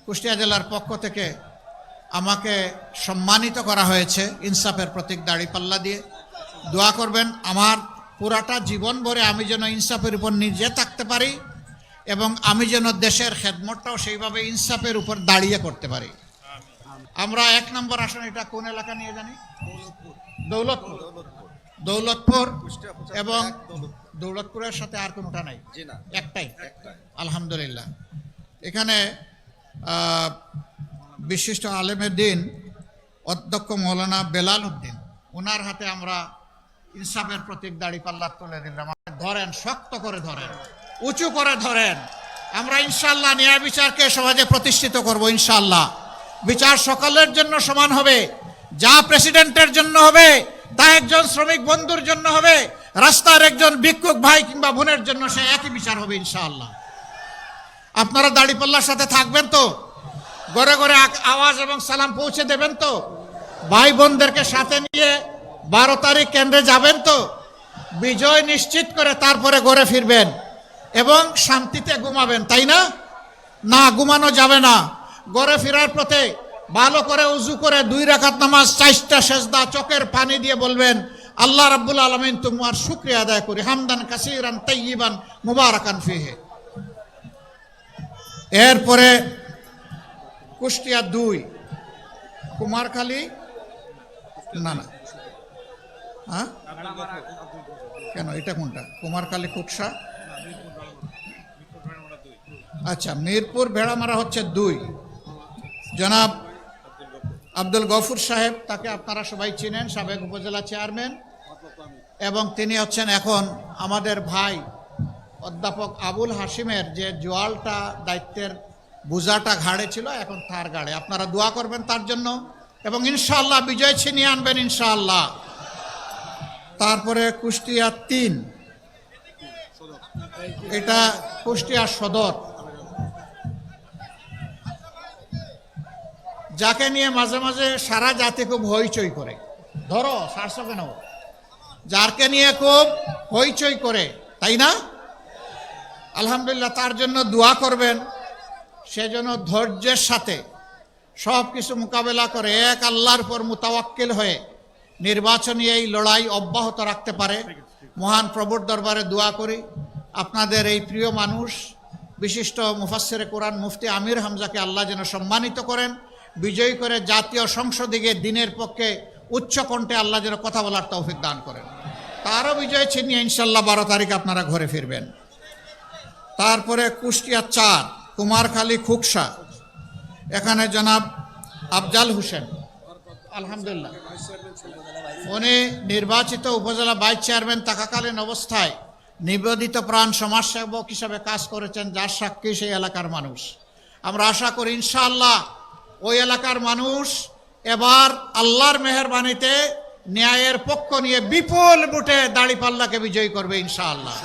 কুষ্টিয়া জেলার পক্ষ থেকে আমাকে সম্মানিত করা হয়েছে ইনসাফের প্রতীক দাড়িপাল্লা দিয়ে। দোয়া করবেন আমার পুরাটা জীবন ভরে আমি যেন ইনসাফের উপর নিজে থাকতে পারি এবং আমি যেন দেশের খেদমতটাও সেইভাবে ইনসাফের উপর দাঁড়িয়ে করতে পারি। আমরা 1 নম্বর আসন, এটা কোন এলাকা নিয়ে জানি? দৌলতপুর। এবং দৌলতপুরের সাথে আর কোনোটা নাই? একটাই। আলহামদুলিল্লাহ। এখানে বিশিষ্ট আলেমের দিন অধ্যক্ষ মৌলানা বেলাল উদ্দিন, ওনার হাতে আমরা ইনসাফের প্রতীক দাড়িপাল্লা তুলে দিলাম। ধরেন, শক্ত করে ধরেন, উঁচু করে ধরেন। আমরা ইনশাআল্লাহ ন্যায় বিচারকে সমাজে প্রতিষ্ঠিত করব। ইনশাআল্লাহ বিচার সকলের জন্য সমান হবে। যা প্রেসিডেন্টের জন্য হবে তা একজন শ্রমিক বন্ধুর জন্য হবে, রাস্তার একজন ভিক্ষুক ভাই কিংবা বোনের জন্য সে একই বিচার হবে ইনশাআল্লাহ। আপনারা দাড়িপাল্লার সাথে থাকবেন তো? ঘরে ঘরে আওয়াজ এবং সালাম পৌঁছে দেবেন তো? ভাই বোনদেরকে সাথে নিয়ে 12 তারিখ কেন্দ্রে যাবেন তো? বিজয় নিশ্চিত করে তারপরে ঘরে ফিরবেন এবং শান্তিতে ঘুমাবেন, তাই না? না, ঘুমানো যাবে না। ঘরে ফেরার পথে ভালো করে উজু করে 2 রাকাত নামাজ, 4টা সেজদা, চোখের পানি দিয়ে বলবেন, আল্লাহ রাব্বুল আলামিন তোমার শুকরিয়া আদায় করি, হামদান কাসীরান তাইয়িবান মুবারাকান ফিহি। এরপরে কুষ্টিয়া 2, কুমারখালী, না হ্যাঁ কেন, এটা কোনটা? কুমারখালী কুকসা, আচ্ছা। মিরপুর ভেড়ামারা হচ্ছে 2। জনাব আব্দুল গফুর সাহেব, তাকে আপনারা সবাই চিনেন, সাবেক উপজেলা চেয়ারম্যান, এবং তিনি হচ্ছেন এখন আমাদের ভাই অধ্যাপক আবুল হাশিমের যে জোয়ালটা দায়িত্বের বোঝাটা ঘাড়ে ছিল, এখন তার ঘাড়ে। আপনারা দোয়া করবেন তার জন্য এবং ইনশাআল্লাহ বিজয় ছিনিয়ে আনবেন ইনশাআল্লাহ। তারপরে কুষ্টিয়া 3, এটা কুষ্টিয়া সদর, যাকে নিয়ে মাঝে মাঝে সারা জাতি খুব হইচই করে। ধরো সারছো কেন? যারকে নিয়ে খুব হইচই করে, তাই না? আলহামদুলিল্লাহ, তার জন্য দোয়া করবেন, সে যেন ধৈর্যের সাথে সব কিছু মোকাবেলা করে এক আল্লাহর উপর মুতাওয়াক্কিল হয়ে নির্বাচনী এই লড়াই অব্যাহত রাখতে পারে। মহান প্রভুর দরবারে দোয়া করি আপনাদের এই প্রিয় মানুষ বিশিষ্ট মুফাসসিরে কোরআন মুফতি আমির হামজাকে আল্লাহ যেন সম্মানিত করেন, বিজয়ী করে জাতীয় সংসদে গিয়ে দিনের পক্ষে উচ্চ কণ্ঠে আল্লাহ যেন কথা বলার তৌফিক দান করেন। তারও বিজয় ছিনিয়ে ইনশাআল্লাহ 12 তারিখ আপনারা ঘরে ফিরবেন। তারপরে কুষ্টিয়া 4, কুমারখালী খুকসা, এখানে জনাব আফজাল হোসেন, আলহামদুলিল্লাহ, উনি নির্বাচিত উপজেলা ভাইস চেয়ারম্যান থাকাকালীন অবস্থায় নিবেদিত প্রাণ সমাজসেবক হিসাবে কাজ করেছেন, যার সাক্ষী সেই এলাকার মানুষ। আমরা আশা করি ইনশাআল্লাহ ওই এলাকার মানুষ এবার আল্লাহর মেহেরবানিতে ন্যায়ের পক্ষ নিয়ে বিপুল ভোটে দাড়িপাল্লাকে বিজয়ী করবে ইনশাআল্লাহ।